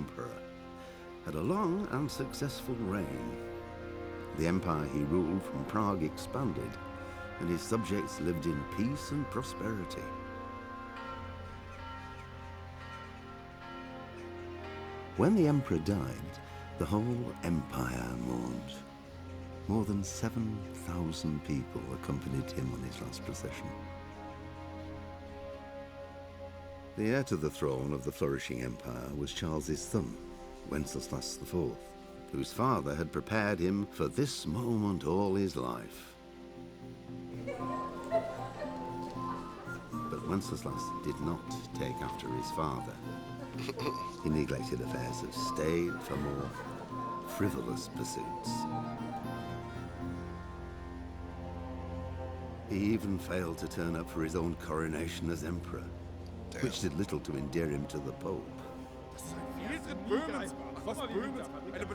emperor, had a long and successful reign. The empire he ruled from Prague expanded, and his subjects lived in peace and prosperity. When the emperor died, the whole empire mourned. More than 7,000 people accompanied him on his last procession. The heir to the throne of the flourishing empire was Charles's son, Wenceslas IV, whose father had prepared him for this moment all his life. But Wenceslas did not take after his father. He neglected affairs of state for more frivolous pursuits. He even failed to turn up for his own coronation as emperor, which did little to endear him to the Pope.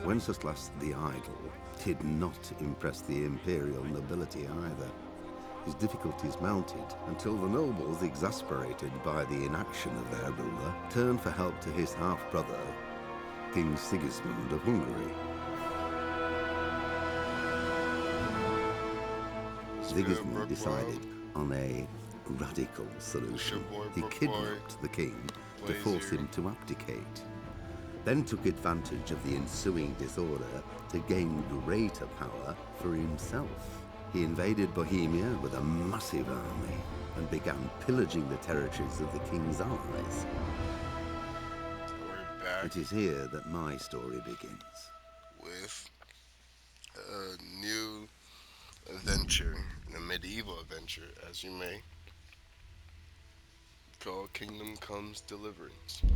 Wenceslas the Idle did not impress the imperial nobility either. His difficulties mounted until the nobles, exasperated by the inaction of their ruler, turned for help to his half-brother, King Sigismund of Hungary. Sigismund decided on a radical solution. He kidnapped the king to force him to abdicate, then took advantage of the ensuing disorder to gain greater power for himself. He invaded Bohemia with a massive army and began pillaging the territories of the king's allies. We're back. It is here that my story begins. With a new adventure, a medieval adventure, as you may, called Kingdom Comes Deliverance. I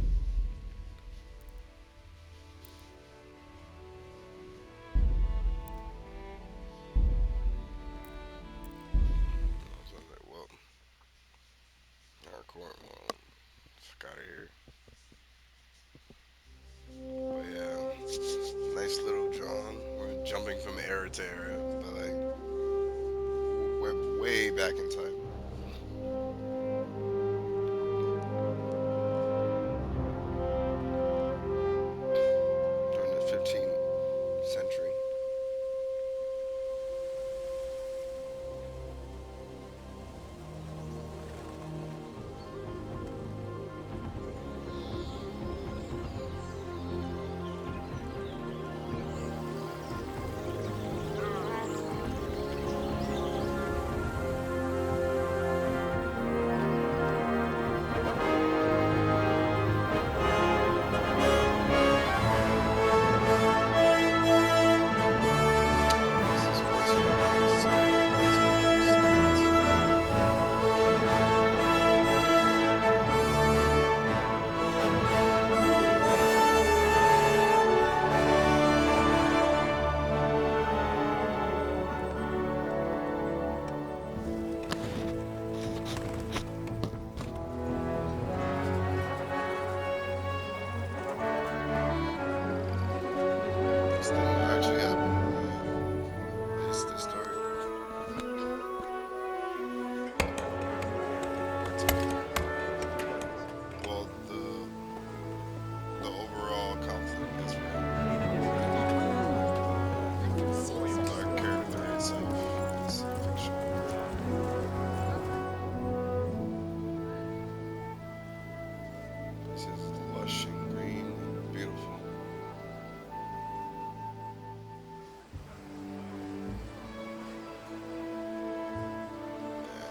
was like, well, our court, well, fuck out of here. But yeah, nice little drawing. We're jumping from era to era, but like, we're way back in time. During the 15th century.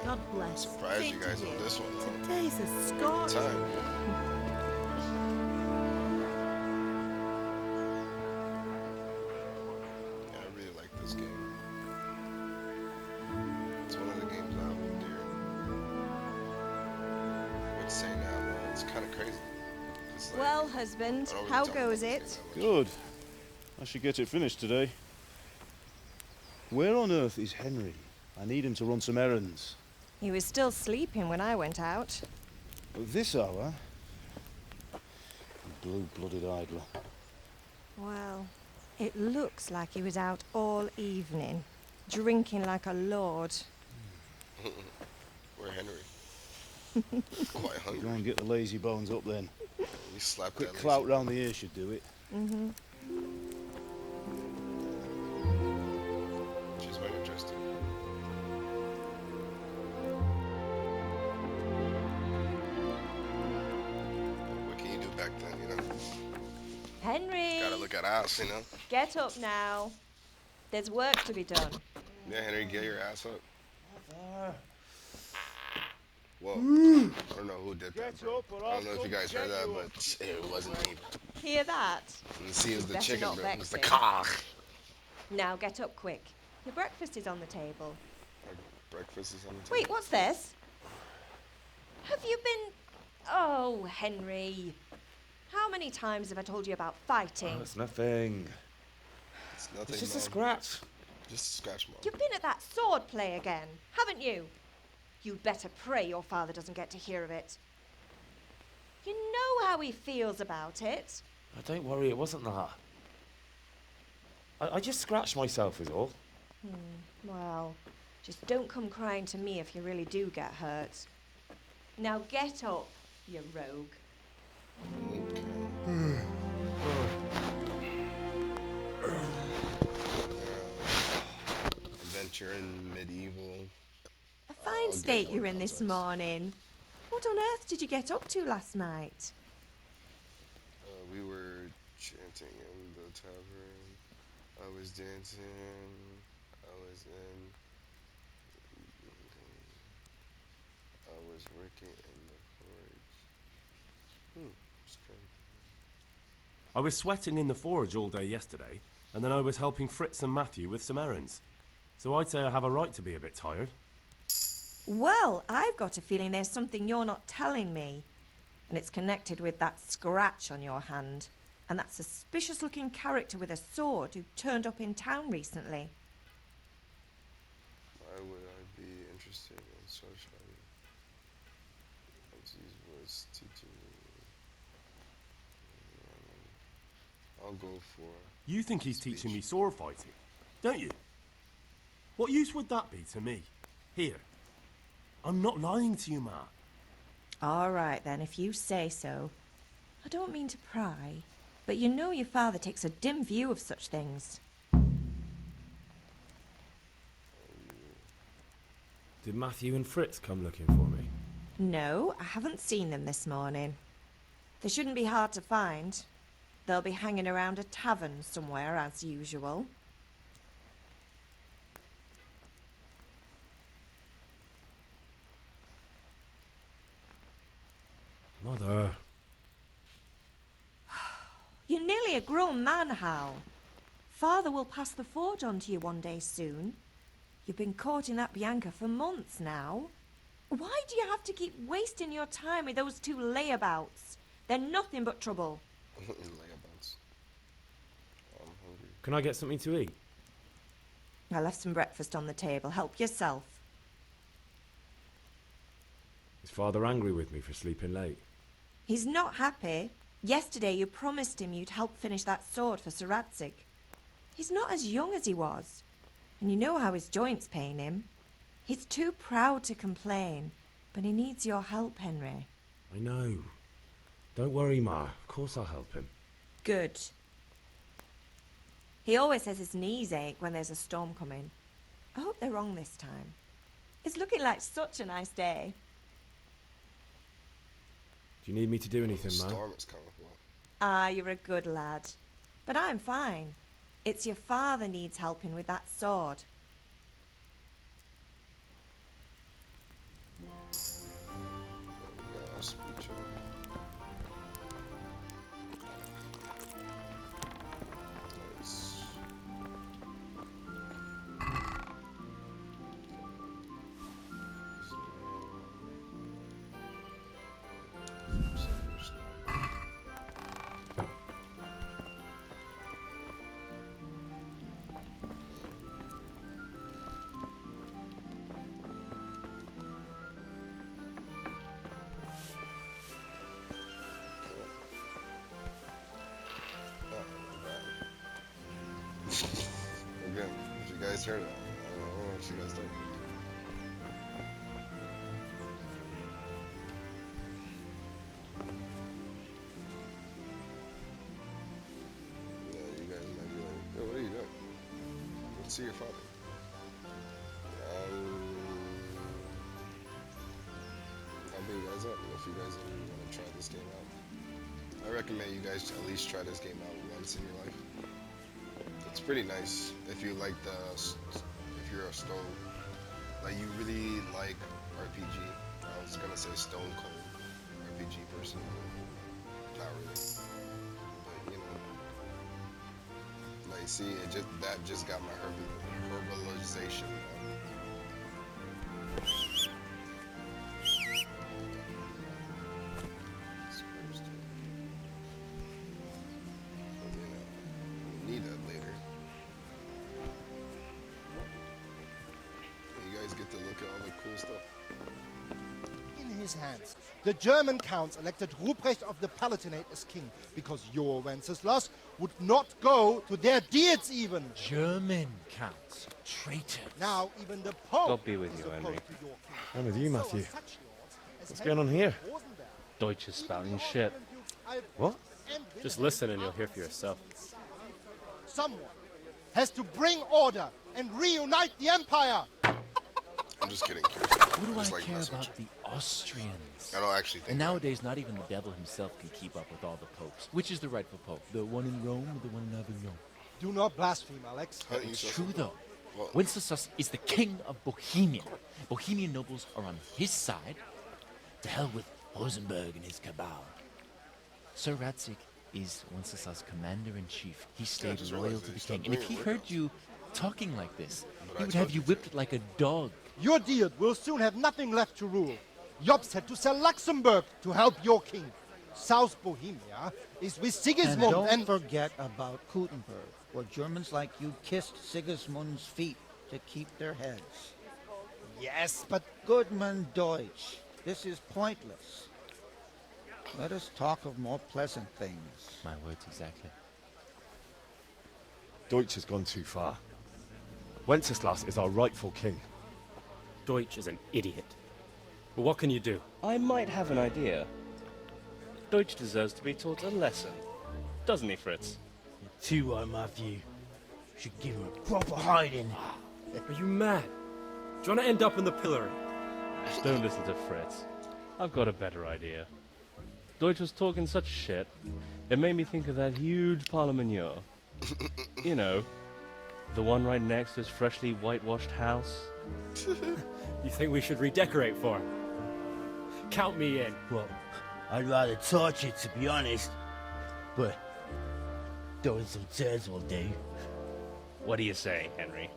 God bless. Surprised you guys on this one, though. Today's a Scotch. Time. Yeah, I really like this game. It's one of the games I hold dear. I would say now, it's kind of crazy. It's like, Well, husband, I don't really how talk goes about it? this game that much. Good. I should get it finished today. Where on earth is Henry? I need him to run some errands. He was still sleeping when I went out. At this hour? Blue-blooded idler. Well, it looks like he was out all evening, drinking like a lord. Where Henry? Quite Go hungry. and get the lazy bones up then. He slapped Quick that clout lazy round the ear should do it. Mm-hmm. She's very interesting. What can you do back then, you know? Henry! Gotta look at us, you know? Get up now. There's work to be done. Yeah, Henry, get your ass up. Whoa. I don't know who did that, Get bro. up or I I'll don't know if you come guys heard get that, you but it wasn't me. Hear that? And see, it was the Better chicken, not bro. vex It was the him. cock. Now get up quick. Your breakfast is on the table. Our breakfast is on the table. Wait, what's this? Have you been... Oh, Henry. How many times have I told you about fighting? Oh, it's nothing. It's nothing, It's just a Mom. scratch. Just a scratch, Mom. You've been at that sword play again, haven't you? You'd better pray your father doesn't get to hear of it. You know how he feels about it. Oh, don't worry, it wasn't that. I just scratched myself is all. Well, just don't come crying to me if you really do get hurt. Now get up, you rogue. Adventure in medieval. A fine I'll state get you're more in this context. morning. What on earth did you get up to last night? We were chanting in the tavern. I was dancing. I was working in the forge. Strange. I was sweating in the forge all day yesterday, and then I was helping Fritz and Matthew with some errands. So I'd say I have a right to be a bit tired. Well, I've got a feeling there's something you're not telling me. And it's connected with that scratch on your hand. And that suspicious-looking character with a sword who turned up in town recently. Why would I be interested in sword fighting? These was teaching me. I'll go for. You think he's teaching me sword fighting, don't you? What use would that be to me? Here. I'm not lying to you, Ma. All right, then, if you say so. I don't mean to pry, but you know your father takes a dim view of such things. Did Matthew and Fritz come looking for me? No, I haven't seen them this morning. They shouldn't be hard to find. They'll be hanging around a tavern somewhere, as usual. Mother. You're nearly a grown man, Hal. Father will pass the forge on to you one day soon. You've been courting that Bianca for months now. Why do you have to keep wasting your time with those two layabouts? They're nothing but trouble. Layabouts. I'm hungry. Can I get something to eat? I left some breakfast on the table. Help yourself. Is Father angry with me for sleeping late? He's not happy. Yesterday you promised him you'd help finish that sword for Sir Radzig. He's not as young as he was. And you know how his joints pain him. He's too proud to complain. But he needs your help, Henry. I know. Don't worry, Ma. Of course I'll help him. Good. He always says his knees ache when there's a storm coming. I hope they're wrong this time. It's looking like such a nice day. Do you need me to do anything, Ma? Storm is coming. Well, Ah, you're a good lad. But I'm fine. It's your father needs helping with that sword. yeah, speech. Nice. Again, if you guys heard that, I don't know if you guys did. see your father. I'll beat you guys up if you guys ever want to try this game out. I recommend you guys at least try this game out once in your life. It's pretty nice if you like if you're a stone, like you really like RPG. I was gonna say Stone Cold RPG person, not really. But you know, like see, that just got my herbalization. Need that later. You guys get to look at all the cool stuff. In his hands, the German counts elected Ruprecht of the Palatinate as king because your Wenceslas would not go to their deeds even. German counts, traitors. Now even the Pope God be with is you, opposed Henry. to your king. I'm with you, So Matthew. are such lords as What's going on Henry here? Rosenberg. Deutsch is spouting shit. What? Just listen and you'll hear for yourself. Someone has to bring order and reunite the empire. I'm just kidding. Who do I Just like care messing with about the Austrians? I don't actually think And that. nowadays, not even the devil himself can keep up with all the popes. Which is the rightful pope? The one in Rome or the one in Avignon? Do not blaspheme, Alex. Huh, you It's said true, something? though. What? Wenceslas is the king of Bohemia. Bohemian nobles are on his side. To hell with Rosenberg and his cabal. Sir Radzik is Wenceslas' commander-in-chief. He stayed just loyal realized to that the you king. stopped And if doing he it, heard workouts. you talking like this, But he I would have told you you whipped to. like a dog. Your deed will soon have nothing left to rule. Jobst had to sell Luxembourg to help your king. South Bohemia is with And Sigismund don't forget about Gutenberg, where Germans like you kissed Sigismund's feet to keep their heads. Yes, but Goodman Deutsch, this is pointless. Let us talk of more pleasant things. My words exactly. Deutsch has gone too far. Wenceslas is our rightful king. Deutsch is an idiot. But what can you do? I might have an idea. Deutsch deserves to be taught a lesson. Doesn't he, Fritz? Too right, Matthew. Should give him a proper hiding. Are you mad? Do you want to end up in the pillory? Don't listen to Fritz. I've got a better idea. Deutsch was talking such shit, it made me think of that huge parliament. You know, the one right next to his freshly whitewashed house. You think we should redecorate for him? Count me in. Well, I'd rather torch it, to be honest. But throwing some tears will do. What do you say, Henry?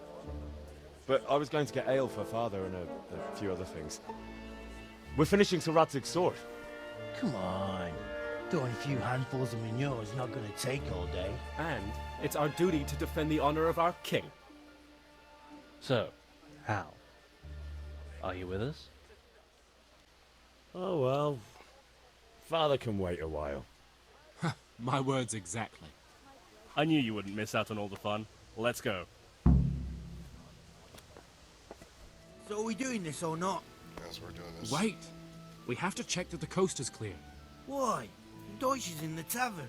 But I was going to get ale for father and a few other things. We're finishing Sir Radzig's sword. Come on. Throwing a few handfuls of manure is not going to take all day. And it's our duty to defend the honor of our king. So, how? Are you with us? Oh well. Father can wait a while. My words exactly. I knew you wouldn't miss out on all the fun. Let's go. So are we doing this or not? Yes, we're doing this. Wait! We have to check that the coast is clear. Why? Deutsch is in the tavern.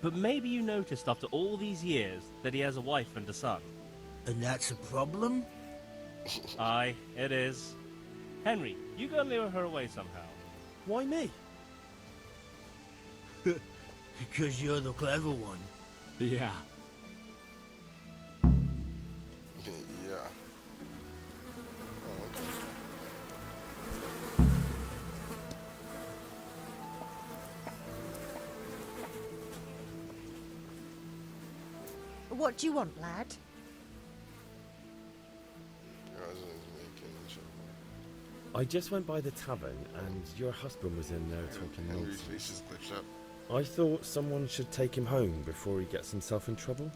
But maybe you noticed after all these years that he has a wife and a son. And that's a problem? Aye, it is. Henry, you go lure her away somehow. Why me? Because you're the clever one. Yeah. Yeah. Oh, okay. What do you want, lad? I just went by the tavern and your husband was in there talking Henry's nonsense. face is glitched up. I thought someone should take him home before he gets himself in trouble.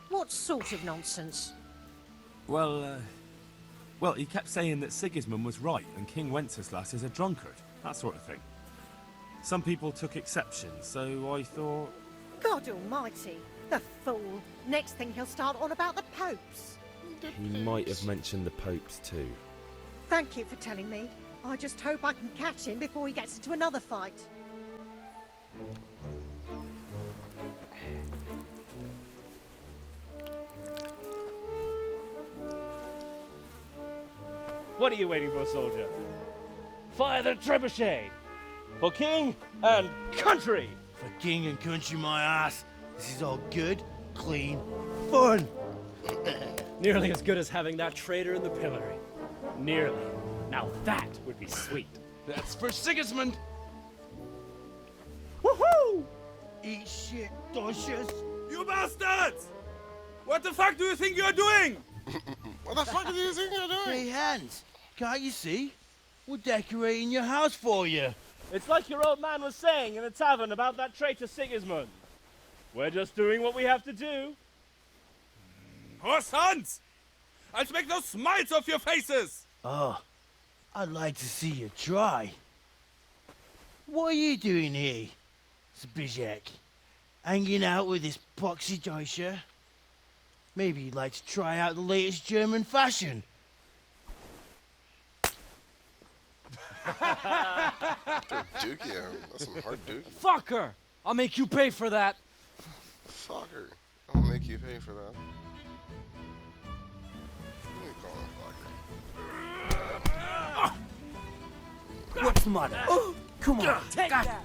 What sort of nonsense? Well, he kept saying that Sigismund was right and King Wenceslas is a drunkard. That sort of thing. Some people took exception, so I thought... God almighty, the fool. Next thing he'll start on about the popes. He might have mentioned the popes too. Thank you for telling me. I just hope I can catch him before he gets into another fight. What are you waiting for, soldier? Fire the trebuchet! For king and country! For king and country, my ass. This is all good, clean, fun. Nearly as good as having that traitor in the pillory. Nearly. Now that would be sweet. That's for Sigismund. Woohoo! Eat shit, Docious. You bastards! What the fuck do you think you're doing? What the fuck do you think you're doing? Hey, Hans, can't you see? We're decorating your house for you. It's like your old man was saying in the tavern about that traitor Sigismund. We're just doing what we have to do. Horse Hans! I'll make those smiles off your faces! Oh, I'd like to see you try. What are you doing here, Zbyszek? Hanging out with this poxy Deutscher? Maybe you'd like to try out the latest German fashion. Dookie, that's some hard dookie. Fuck her! I'll make you pay for that. Fuck her. I'll make you pay for that. What do you call him, fucker? What's the matter? Come on, Take that!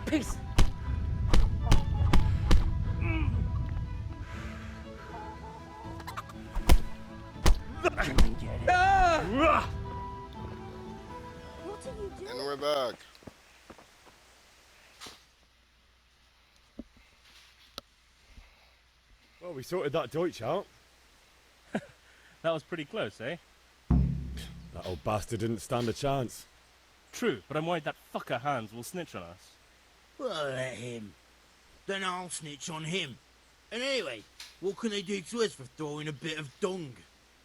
Peace. And we're back. Well, we sorted that Deutsch out. That was pretty close, eh? That old bastard didn't stand a chance. True, but I'm worried that fucker Hans will snitch on us. Well, let him. Then I'll snitch on him. And anyway, what can they do to us for throwing a bit of dung?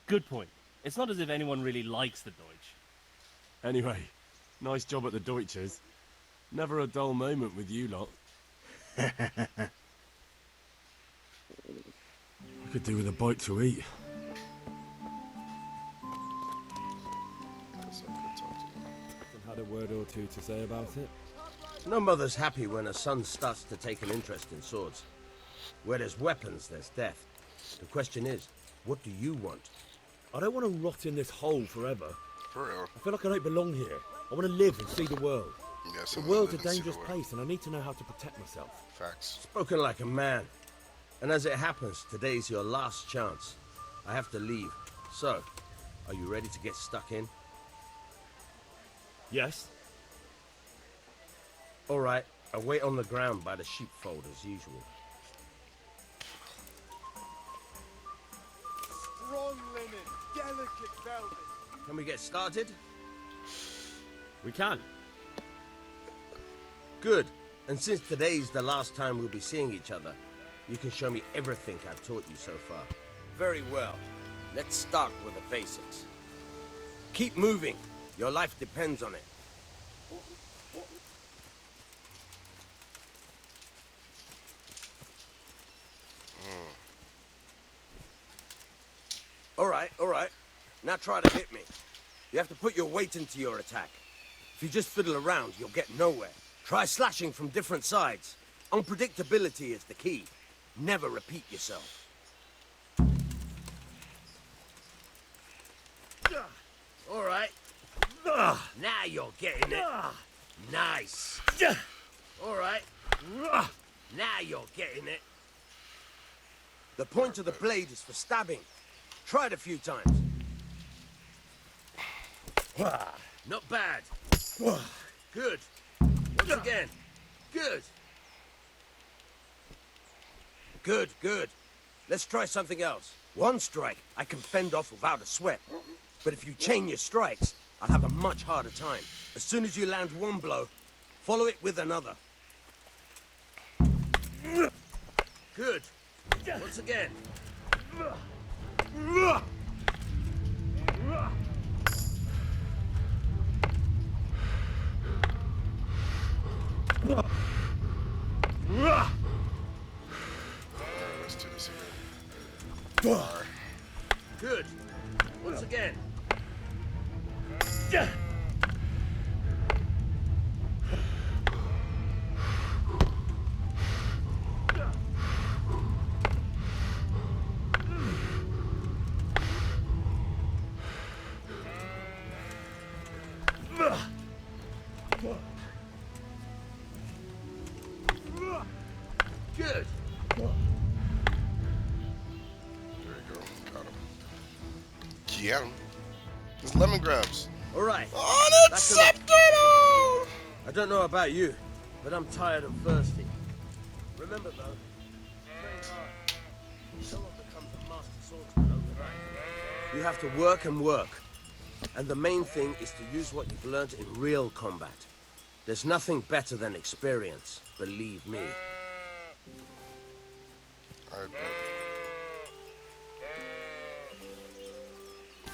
Good point. It's not as if anyone really likes the Deutsch. Anyway, nice job at the Deutsches. Never a dull moment with you lot. I could do with a bite to eat. Had a word or two to say about it. No mother's happy when her son starts to take an interest in swords. Where there's weapons, there's death. The question is, what do you want? I don't want to rot in this hole forever. For real. I feel like I don't belong here. I want to live and see the world. Yes, The world's a dangerous place, and I need to know how to protect myself. Facts. Spoken like a man. And as it happens, today's your last chance. I have to leave. So, are you ready to get stuck in? Yes. All right, I'll wait on the ground by the sheepfold as usual. Strong linen, delicate velvet. Can we get started? We can. Good. And since today's the last time we'll be seeing each other, you can show me everything I've taught you so far. Very well. Let's start with the basics. Keep moving. Your life depends on it. All right. Now try to hit me. You have to put your weight into your attack. If you just fiddle around, you'll get nowhere. Try slashing from different sides. Unpredictability is the key. Never repeat yourself. All right. Now you're getting it. Nice. All right. Now you're getting it. The point of the blade is for stabbing. Try it a few times. Not bad. Good. Once again. Good. Good. Let's try something else. One strike I can fend off without a sweat. But if you chain your strikes, I'll have a much harder time. As soon as you land one blow, follow it with another. Good. Once again. Let's do this again. Good. Once again. Good. There you go. Got him. Get him. It's lemongrabs. All right. Unacceptable! I don't know about you, but I'm tired and thirsty. Remember though, train hard. No one becomes a master swordsman overnight. You have to work and work. And the main thing is to use what you've learned in real combat. There's nothing better than experience, believe me. I bet.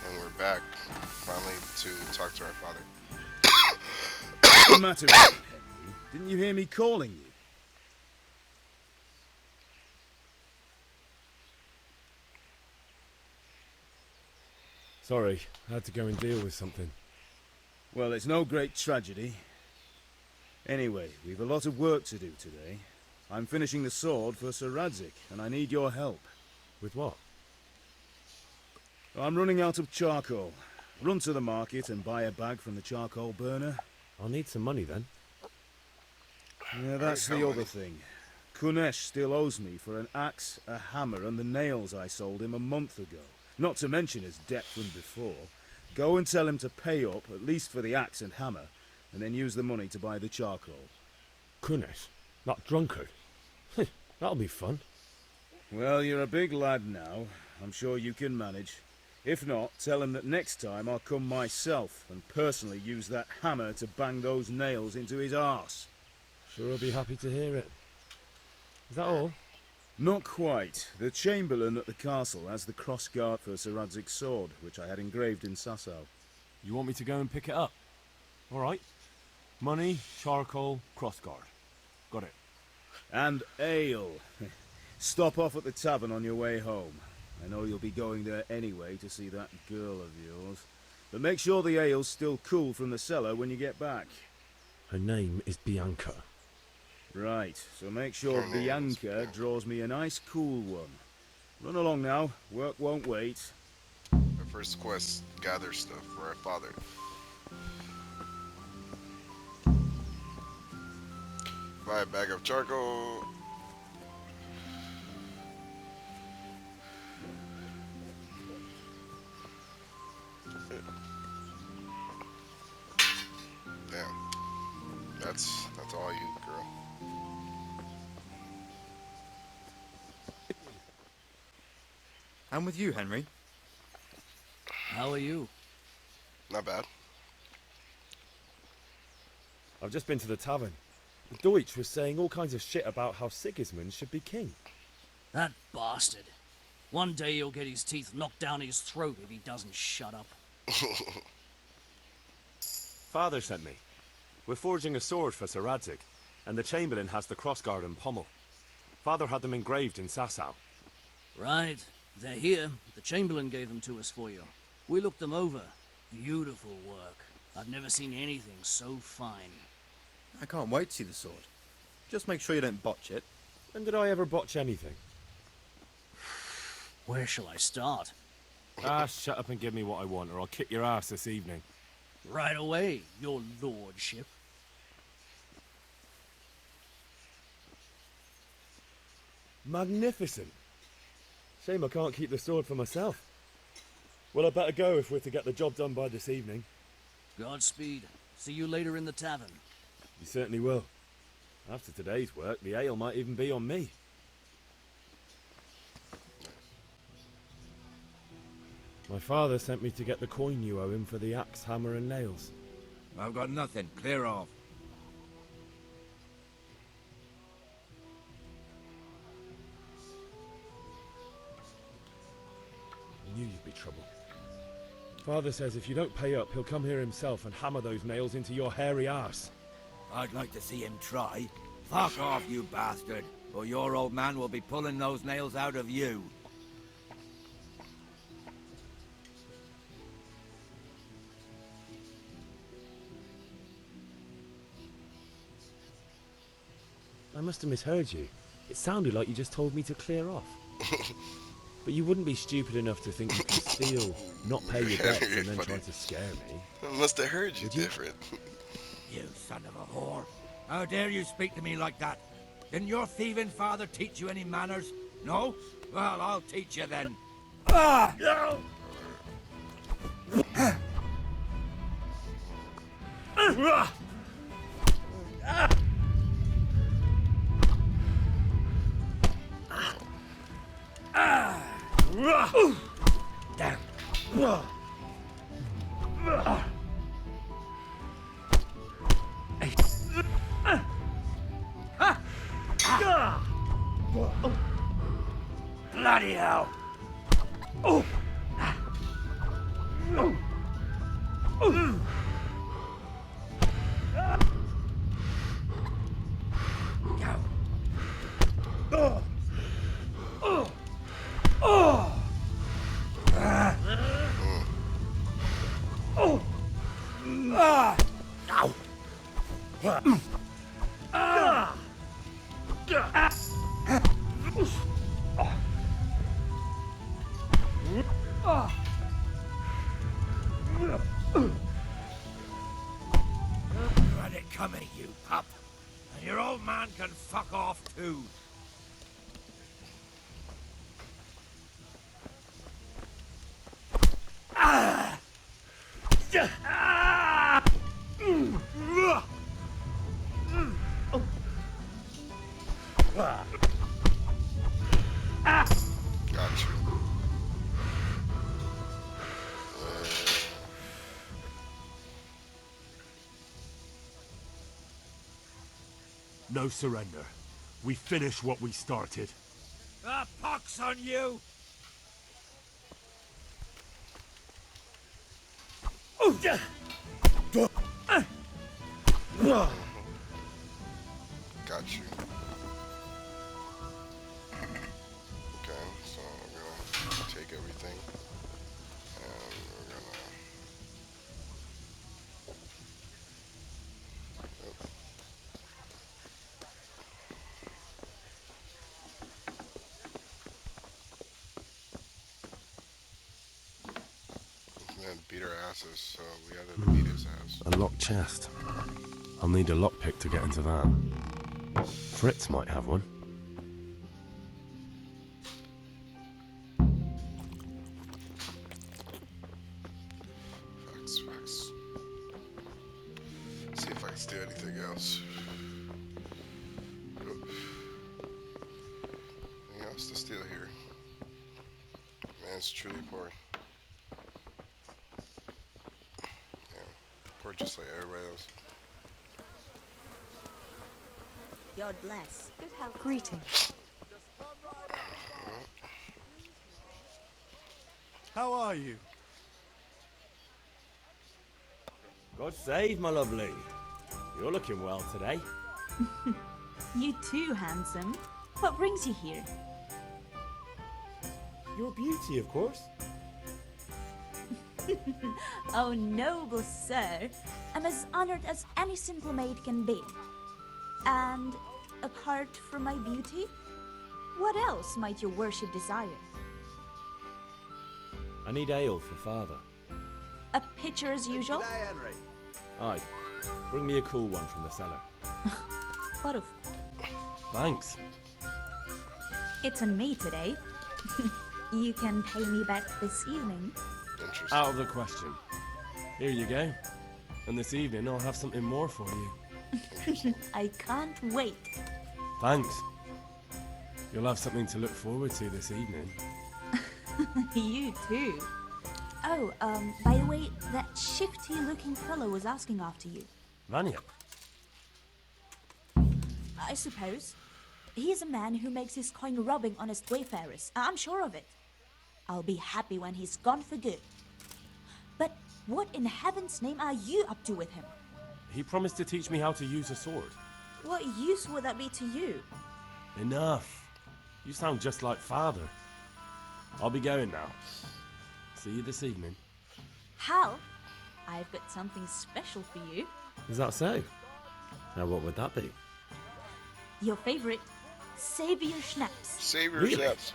And we're back, finally, to talk to our father. What's the matter with you, Henry? Didn't you hear me calling you? Sorry, I had to go and deal with something. Well, it's no great tragedy. Anyway, we've a lot of work to do today. I'm finishing the sword for Sir Radzig, and I need your help. With what? I'm running out of charcoal. Run to the market and buy a bag from the charcoal burner. I'll need some money then. Yeah, that's the other thing. Kunesh still owes me for an axe, a hammer, and the nails I sold him a month ago. Not to mention his debt from before. Go and tell him to pay up, at least for the axe and hammer, and then use the money to buy the charcoal. Kunesh? That drunkard? That'll be fun. Well, you're a big lad now. I'm sure you can manage. If not, tell him that next time I'll come myself and personally use that hammer to bang those nails into his arse. Sure, I'll be happy to hear it. Is that all? Not quite. The Chamberlain at the castle has the crossguard for Sir Radzig's sword, which I had engraved in Sasau. You want me to go and pick it up? All right. Money, charcoal, crossguard. Got it. And ale. Stop off at the tavern on your way home. I know you'll be going there anyway to see that girl of yours. But make sure the ale's still cool from the cellar when you get back. Her name is Bianca. Right, so make sure Bianca draws me a nice cool one. Run along now, work won't wait. Our first quest, gather stuff for our father. Buy a bag of charcoal. Damn. That's all you, girl. I'm with you, Henry. How are you? Not bad. I've just been to the tavern. The Deutsch was saying all kinds of shit about how Sigismund should be king. That bastard. One day he'll get his teeth knocked down his throat if he doesn't shut up. Father sent me. We're forging a sword for Sir Radzig, and the Chamberlain has the crossguard and pommel. Father had them engraved in Sasau. Right. They're here. The Chamberlain gave them to us for you. We looked them over. Beautiful work. I've never seen anything so fine. I can't wait to see the sword. Just make sure you don't botch it. When did I ever botch anything? Where shall I start? Shut up and give me what I want, or I'll kick your ass this evening. Right away, your lordship. Magnificent. Shame I can't keep the sword for myself. Well, I better go if we're to get the job done by this evening. Godspeed. See you later in the tavern. You certainly will. After today's work, the ale might even be on me. My father sent me to get the coin you owe him for the axe, hammer and nails. I've got nothing. Clear off. knew you'd be trouble. Father says if you don't pay up, he'll come here himself and hammer those nails into your hairy arse. I'd like to see him try. Fuck off, you bastard, or your old man will be pulling those nails out of you. I must have misheard you. It sounded like you just told me to clear off. But you wouldn't be stupid enough to think you could steal, not pay your debts, and then try to scare me. I must have heard you different. You son of a whore. How dare you speak to me like that? Didn't your thieving father teach you any manners? No? Well, I'll teach you then. Ah! No! Damn. Bloody hell. Oh. Let it come at you, pup. And your old man can fuck off too. Got you. No surrender. We finish what we started. The pox on you! Got you. Okay, so we're gonna take everything and we're gonna beat our asses, so we had to beat his ass. A locked chest. I'll need a lockpick to get into that. Fritz might have one. Facts. See if I can steal anything else. Anything else to steal here? Man's truly poor. Poor just like everybody else. God bless. Good health. Greetings. How are you? God save, my lovely. You're looking well today. You too, handsome. What brings you here? Your beauty, of course. Oh, noble sir. I'm as honored as any simple maid can be. And apart from my beauty, what else might your worship desire? I need ale for father. A pitcher as usual? Aye. Bring me a cool one from the cellar. What of? Thanks. It's on me today. You can pay me back this evening. Out of the question. Here you go. And this evening I'll have something more for you. I can't wait. Thanks. You'll have something to look forward to this evening. You too. Oh, by the way, that shifty-looking fellow was asking after you. Vanya? I suppose. He is a man who makes his coin robbing honest wayfarers. I'm sure of it. I'll be happy when he's gone for good. But what in heaven's name are you up to with him? He promised to teach me how to use a sword. What use would that be to you? Enough. You sound just like Father. I'll be going now. See you this evening. Hal, I've got something special for you. Is that so? Now what would that be? Your favorite Savior Schnapps. Savior Really? Schnapps.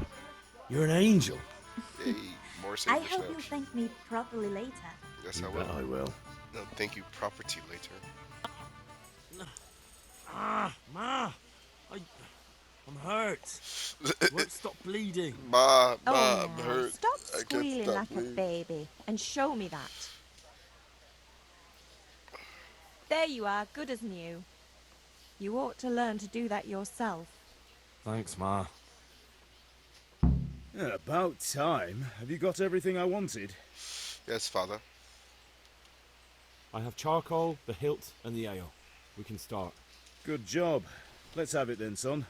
You're an angel. Yay, more I Savior hope you'll Schnapps. thank me properly later. Yes, You I bet will. I will. No, thank you property later. Ma! I'm hurt. Won't stop bleeding. Ma, Oh, I'm now, hurt. stop I can't squealing stop like a bleeding. baby and show me that. There you are, good as new. You ought to learn to do that yourself. Thanks, Ma. Yeah, about time. Have you got everything I wanted? Yes, Father. I have charcoal, the hilt, and the ale. We can start. Good job. Let's have it then, son.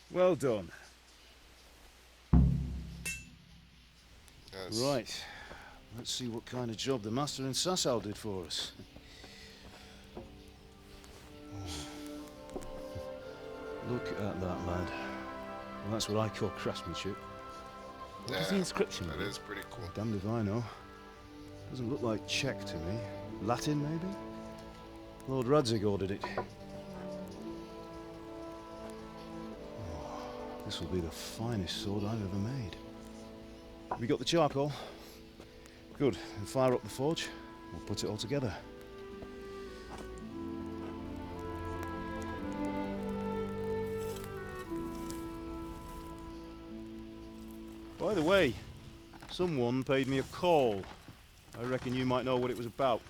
Well done. Yes. Right. Let's see what kind of job the Master in Sasau did for us. Look at that, lad. Well, that's what I call craftsmanship. What does the Yeah, inscription that read? is pretty cool. Damned if I know. Doesn't look like Czech to me. Latin, maybe? Lord Radzig ordered it. Oh, this will be the finest sword I've ever made. Have you got the charcoal? Good. Then fire up the forge. We'll put it all together. By the way, someone paid me a call. I reckon you might know what it was about.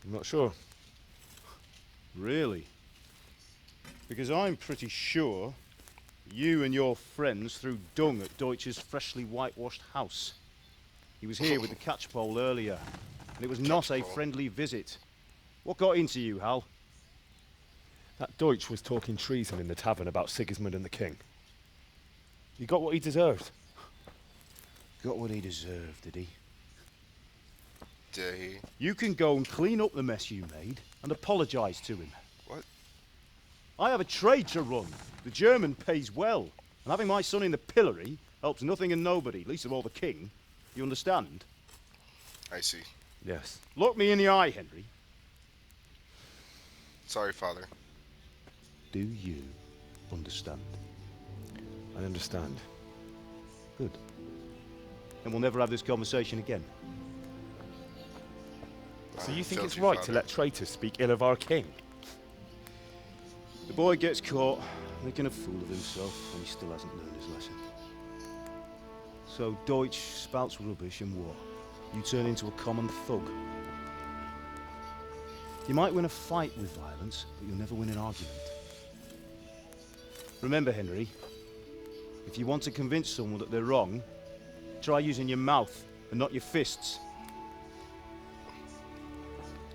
I'm not sure. Really? Because I'm pretty sure you and your friends threw dung at Deutsch's freshly whitewashed house. He was here with the catchpole earlier, and it was not a friendly visit. What got into you, Hal? That Deutsch was talking treason in the tavern about Sigismund and the king. He got what he deserved. Got what he deserved, did he? Did he? You can go and clean up the mess you made and apologise to him. What? I have a trade to run. The German pays well. And having my son in the pillory helps nothing and nobody, least of all the king. You understand? I see. Yes. Look me in the eye, Henry. Sorry, Father. Do you understand? I understand. Good. Then we'll never have this conversation again. So you think Felt it's you, right Father. to let traitors speak ill of our king? The boy gets caught, making a fool of himself, and he still hasn't learned his lesson. So Deutsch spouts rubbish, and what? You turn into a common thug. You might win a fight with violence, but you'll never win an argument. Remember, Henry, if you want to convince someone that they're wrong, try using your mouth and not your fists.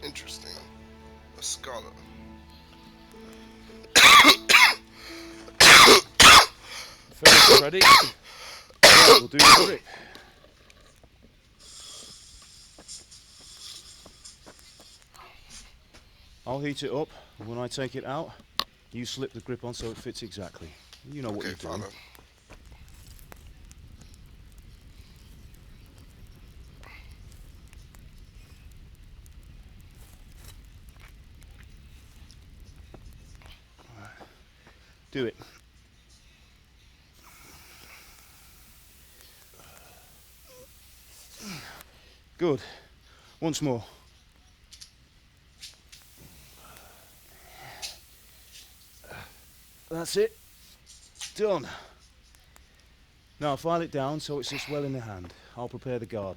Interesting. A scholar. Furnace ready? Yeah, we'll do the grip. I'll heat it up, and when I take it out, you slip the grip on so it fits exactly. You know what Okay, you're doing. Father. Do it. Good. Once more. That's it. Done. Now file it down so it sits well in the hand. I'll prepare the guard.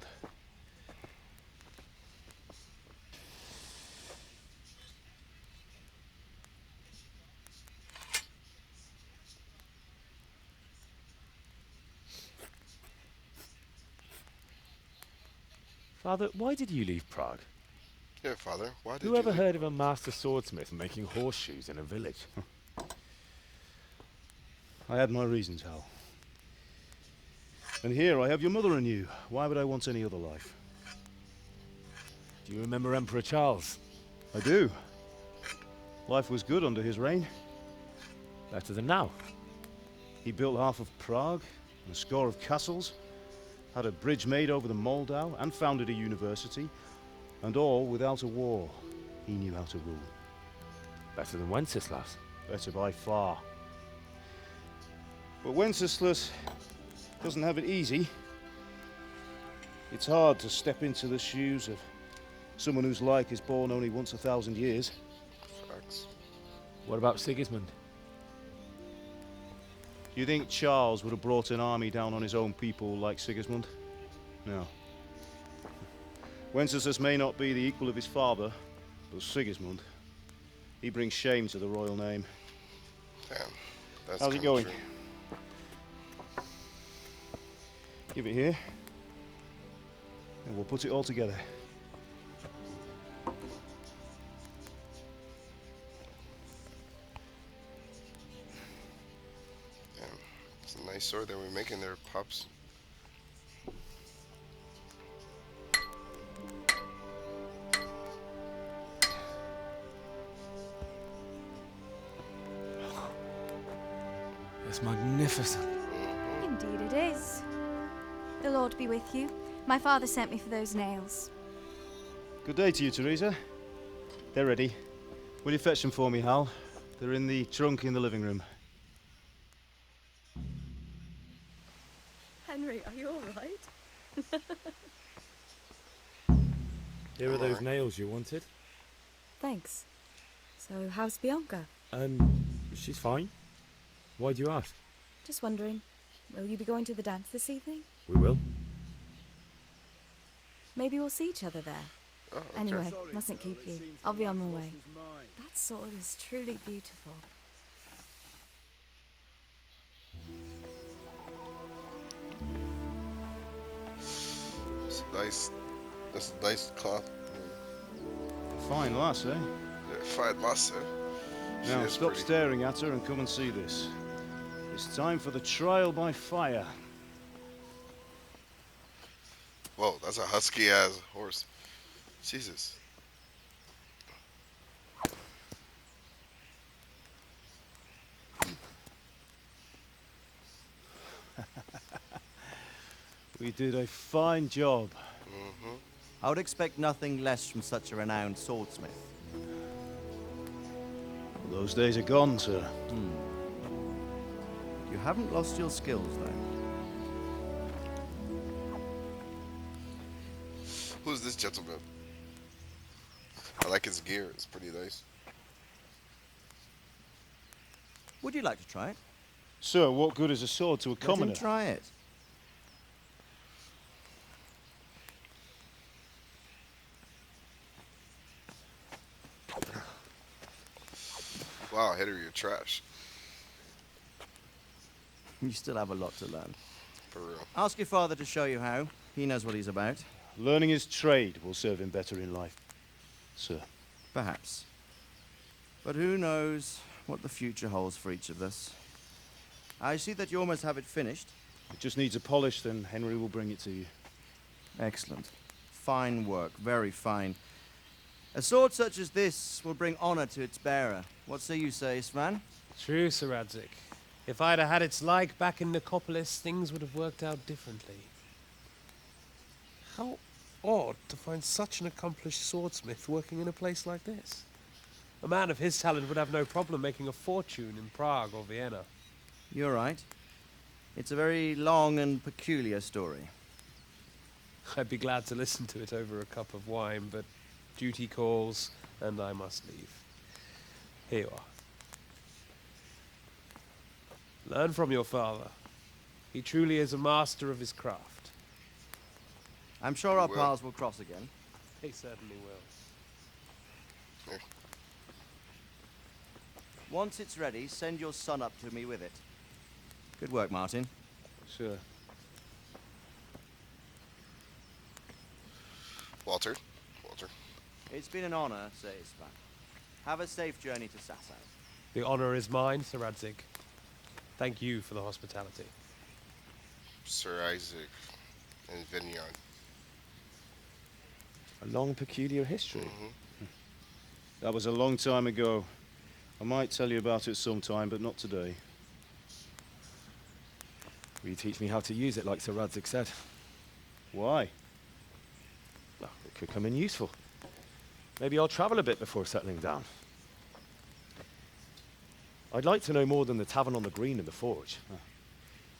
Father, why did you leave Prague? Yeah, Father. Why did Who you ever leave? heard of a master swordsmith making horseshoes in a village? I had my reasons, Hal. And here I have your mother and you. Why would I want any other life? Do you remember Emperor Charles? I do. Life was good under his reign. Better than now. He built half of Prague, and a score of castles, had a bridge made over the Moldau, and founded a university, and all without a war. He knew how to rule. Better than Wenceslas. Better by far. But Wenceslas doesn't have it easy. It's hard to step into the shoes of someone whose like is born only once 1,000 years. Facts. What about Sigismund? Do you think Charles would have brought an army down on his own people like Sigismund? No. Wenceslas may not be the equal of his father, but Sigismund, he brings shame to the royal name. Damn, that's How's it going? true. Give it here, and we'll put it all together. Damn, it's a nice sword that we're making there, Pops. It's magnificent. Indeed it is. The Lord be with you. My father sent me for those nails. Good day to you, Teresa. They're ready. Will you fetch them for me, Hal? They're in the trunk in the living room. Henry, are you all right? Here are those nails you wanted. Thanks. So, how's Bianca? She's fine. Why do you ask? Just wondering, will you be going to the dance this evening? We will. Maybe we'll see each other there. Oh, okay. Anyway, mustn't keep you. I'll be on my way. That sword is truly beautiful. It's nice. That's a nice cloth. Fine lass, eh? Yeah, fine lass, eh? Now stop staring at her and come and see this. It's time for the trial by fire. Whoa, that's a husky ass horse. Jesus. We did a fine job. I would expect nothing less from such a renowned swordsmith. Well, those days are gone, sir. You haven't lost your skills, though. Who's this gentleman? I like his gear. It's pretty nice. Would you like to try it? Sir, what good is a sword to a Let commoner? him try it. Wow, Henry, you're trash. You still have a lot to learn. For real. Ask your father to show you how. He knows what he's about. Learning his trade will serve him better in life, sir. Perhaps. But who knows what the future holds for each of us. I see that you almost have it finished. It just needs a polish, then Henry will bring it to you. Excellent. Fine work, very fine. A sword such as this will bring honor to its bearer. What say you, Svan? True, Sir Radzik. If I'd have had its like back in Nicopolis, things would have worked out differently. How odd to find such an accomplished swordsmith working in a place like this. A man of his talent would have no problem making a fortune in Prague or Vienna. You're right. It's a very long and peculiar story. I'd be glad to listen to it over a cup of wine, but duty calls, and I must leave. Here you are. Learn from your father. He truly is a master of his craft. I'm sure our paths will cross again. He certainly will. Once it's ready, send your son up to me with it. Good work, Martin. Sure. Walter. It's been an honor, Svan. Have a safe journey to Sasau. The honor is mine, Sir Radzik. Thank you for the hospitality. Sir Isaac and Vignon. A long, peculiar history. That was a long time ago. I might tell you about it sometime, but not today. Will you teach me how to use it like Sir Radzig said? Why? Well, it could come in useful. Maybe I'll travel a bit before settling down. I'd like to know more than the tavern on the green and the forge.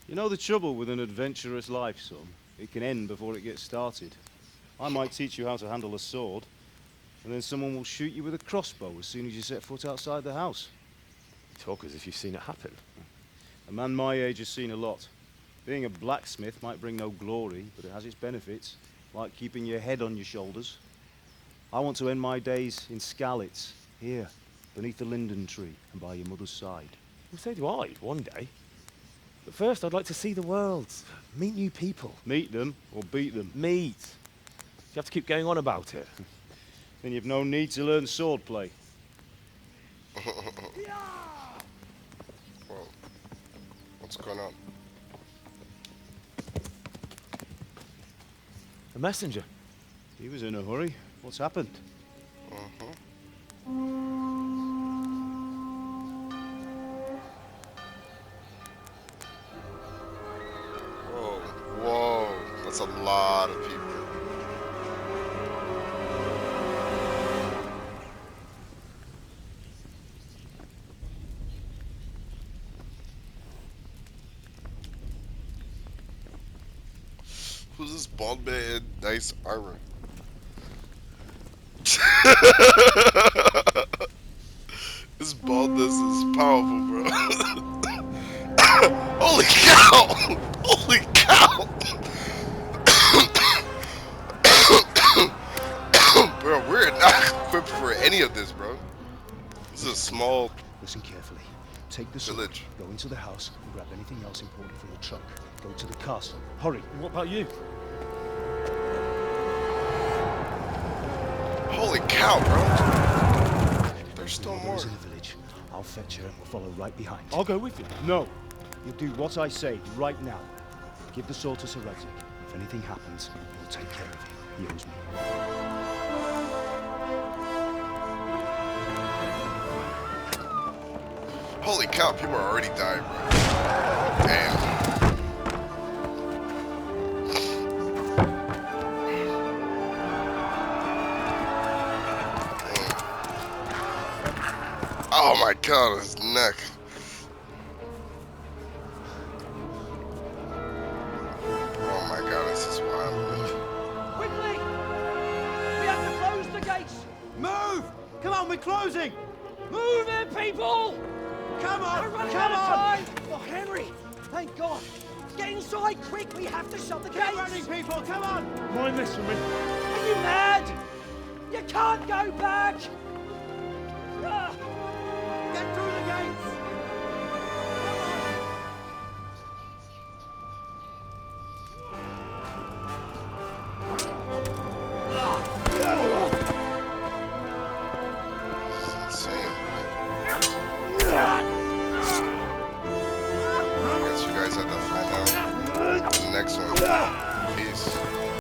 You know the trouble with an adventurous life, son? It can end before it gets started. I might teach you how to handle a sword, and then someone will shoot you with a crossbow as soon as you set foot outside the house. You talk as if you've seen it happen. A man my age has seen a lot. Being a blacksmith might bring no glory, but it has its benefits, like keeping your head on your shoulders. I want to end my days in Skalitz, here, beneath the linden tree and by your mother's side. Well, so do I, one day. But first, I'd like to see the world, meet new people. Meet them or beat them? Meet. You have to keep going on about it. Then you've no need to learn swordplay. Whoa. What's going on? A messenger. He was in a hurry. What's happened? Whoa, whoa. That's a lot of people. Who's this bald man in nice armor? This baldness is powerful, bro. Holy cow! Holy cow! Bro, we're not equipped for any of this, bro. This is a small. Listen carefully. Take the sword, village. go into the house, and grab anything else important from the trunk. Go to the castle. Hurry. What about you? Holy cow, bro. There's still more. In the village. I'll fetch her and we'll follow right behind. I'll go with you. No. You'll do what I say right now. Give the sword to Sir Radzig. If anything happens, he'll take care of you. He owes me. Holy cow, people are already dying, bro. Damn. Oh my god, his neck. Oh my god, this is wild. Quickly! We have to close the gates! Move! Come on, we're closing! Move in, people! Come on! We're running Come out of on! time! Oh, Henry! Thank God! Get inside, quick! We have to shut the gates! Get running, people! Come on! Mind this for me. Are you mad? You can't go back! Ah. Get through the gates!